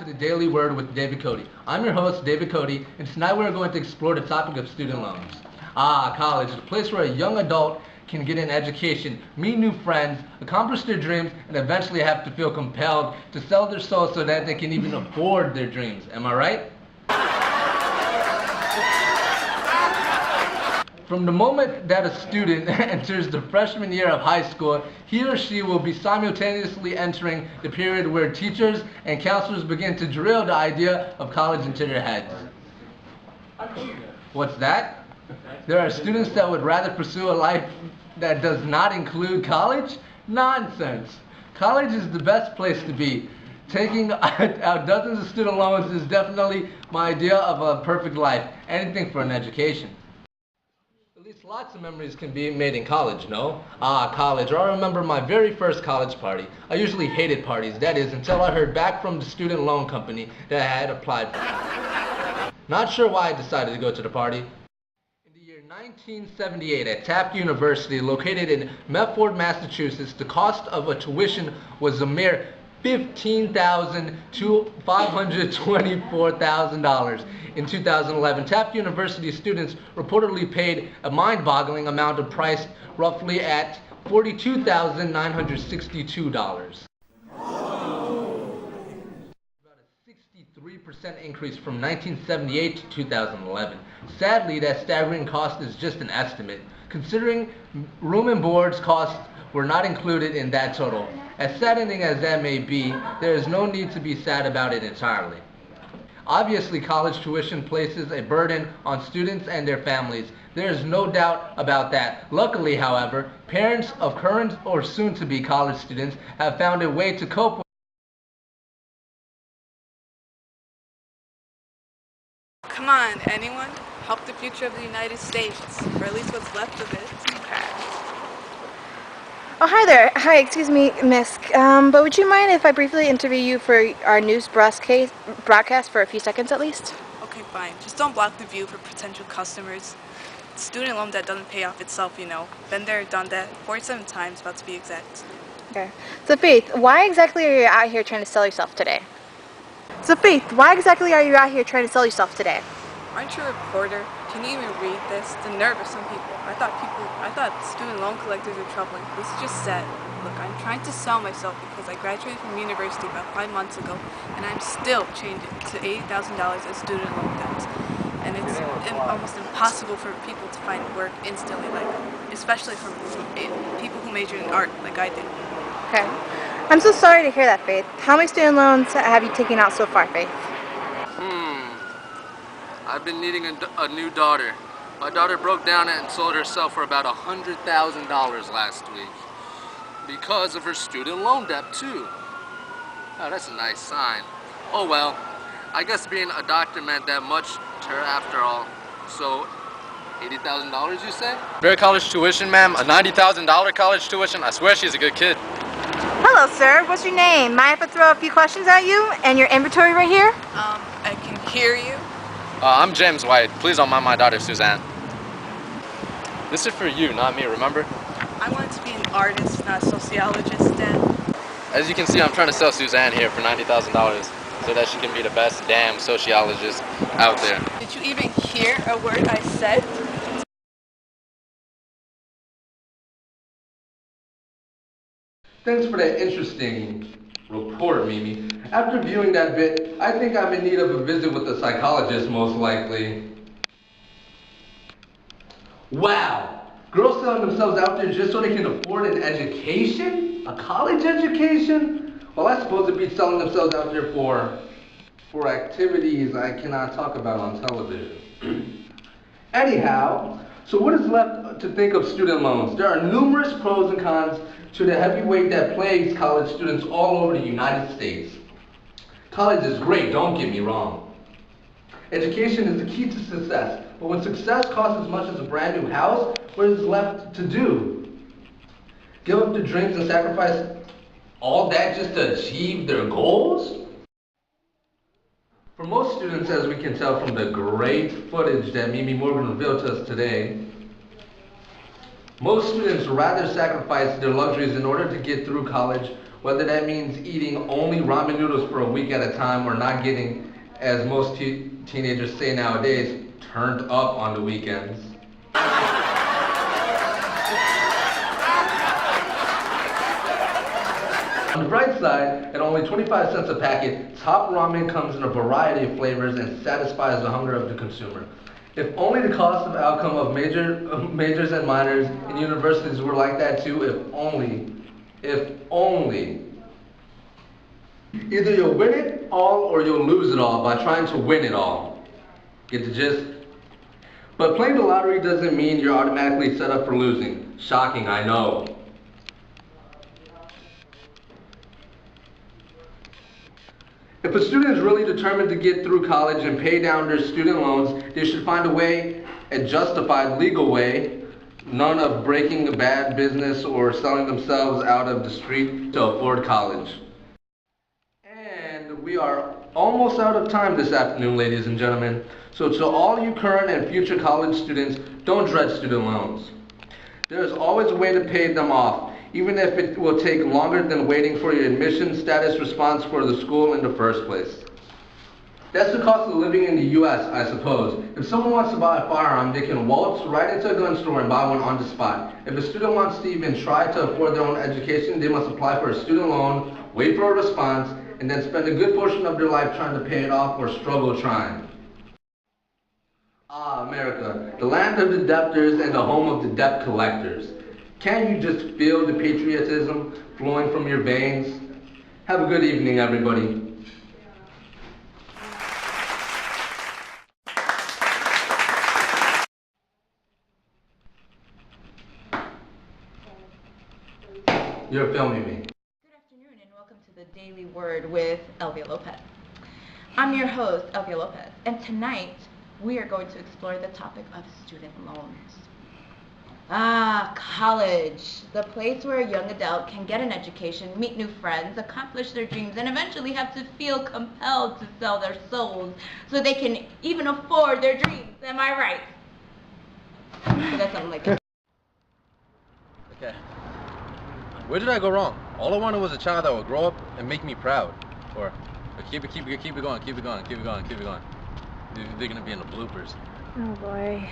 to the Daily Word with David Cody. I'm your host, David Cody, and tonight we're going to explore the topic of student loans. College, the place where a young adult can get an education, meet new friends, accomplish their dreams, and eventually have to feel compelled to sell their soul so that they can even afford their dreams. Am I right? From the moment that a student enters the freshman year of high school, he or she will be simultaneously entering the period where teachers and counselors begin to drill the idea of college into their heads. What's that? There are students that would rather pursue a life that does not include college? Nonsense. College is the best place to be. Taking out dozens of student loans is definitely my idea of a perfect life. Anything for an education. At least lots of memories can be made in college, no? College. I remember my very first college party. I usually hated parties, that is, until I heard back from the student loan company that I had applied for. Not sure why I decided to go to the party. In the year 1978 at Taft University, located in Medford, Massachusetts, the cost of a tuition was a mere $15,000 to $524,000. In 2011, Taft University students reportedly paid a mind-boggling amount of price, roughly at $42,962. About a 63% increase from 1978 to 2011. Sadly, that staggering cost is just an estimate, considering room and boards costs were not included in that total. As saddening as that may be, there is no need to be sad about it entirely. Obviously, college tuition places a burden on students and their families. There is no doubt about that. Luckily, however, parents of current or soon-to-be college students have found a way to cope with. Come on, anyone? Help the future of the United States, or at least what's left of it. Okay. Oh, hi there. Hi, excuse me, miss. But would you mind if I briefly interview you for our news broadcast for a few seconds at least? Okay, fine. Just don't block the view for potential customers. Student loan debt doesn't pay off itself, you know. Been there, done that, 47 times, about to be exact. Okay. So, Faith, why exactly are you out here trying to sell yourself today? Aren't you a reporter? Can you even read this? The nerve of some people. I thought student loan collectors were troubling. This is just sad. Look, I'm trying to sell myself because I graduated from university about 5 months ago, and I'm still chained to $80,000 as student loan debt. And it's almost impossible for people to find work instantly, especially from people who major in art like I did. Okay. I'm so sorry to hear that, Faith. How many student loans have you taken out so far, Faith? I've been needing a new daughter. My daughter broke down and sold herself for about $100,000 last week. Because of her student loan debt, too. Oh, that's a nice sign. Oh well, I guess being a doctor meant that much to her after all. So, $80,000 you say? Fair college tuition, ma'am. A $90,000 college tuition. I swear she's a good kid. Hello, sir. What's your name? Mind if I throw a few questions at you? And your inventory right here? I can hear you. I'm James White. Please don't mind my daughter, Suzanne. This is for you, not me, remember? I wanted to be an artist, not a sociologist, Dad. As you can see, I'm trying to sell Suzanne here for $90,000 so that she can be the best damn sociologist out there. Did you even hear a word I said? Thanks for that interesting report, Mimi. After viewing that bit, I think I'm in need of a visit with a psychologist, most likely. Wow! Girls selling themselves out there just so they can afford an education? A college education? Well, I suppose it'd be selling themselves out there for activities I cannot talk about on television. Anyhow, so what is left to think of student loans? There are numerous pros and cons to the heavy weight that plagues college students all over the United States. College is great, don't get me wrong. Education is the key to success, but when success costs as much as a brand new house, what is left to do? Give up their dreams and sacrifice all that just to achieve their goals? For most students, as we can tell from the great footage that Mimi Morgan revealed to us today, Most students rather sacrifice their luxuries in order to get through college, whether that means eating only ramen noodles for a week at a time or not getting, as most teenagers say nowadays, turned up on the weekends. On the bright side, at only 25 cents a packet, top ramen comes in a variety of flavors and satisfies the hunger of the consumer. If only the cost of outcome of majors and minors in universities were like that too, if only. Either you'll win it all or you'll lose it all by trying to win it all. Get the gist? But playing the lottery doesn't mean you're automatically set up for losing. Shocking, I know. If a student is really determined to get through college and pay down their student loans, they should find a way, a justified legal way, none of breaking a bad business or selling themselves out of the street to afford college. And we are almost out of time this afternoon, ladies and gentlemen. So to all you current and future college students, don't dread student loans. There is always a way to pay them off, even if it will take longer than waiting for your admission status response for the school in the first place. That's the cost of living in the US, I suppose. If someone wants to buy a firearm, they can waltz right into a gun store and buy one on the spot. If a student wants to even try to afford their own education, they must apply for a student loan, wait for a response, and then spend a good portion of their life trying to pay it off or struggle trying. Ah, America, the land of the debtors and the home of the debt collectors. Can't you just feel the patriotism flowing from your veins? Have a good evening, everybody. You're filming me. Good afternoon and welcome to the Daily Word with Elvia Lopez. I'm your host, Elvia Lopez, and tonight we are going to explore the topic of student loans. College, the place where a young adult can get an education, meet new friends, accomplish their dreams, and eventually have to feel compelled to sell their souls so they can even afford their dreams. Am I right? So that's something like that. Okay. Where did I go wrong? All I wanted was a child that would grow up and make me proud. Or keep it going. They're gonna be in the bloopers. Oh boy.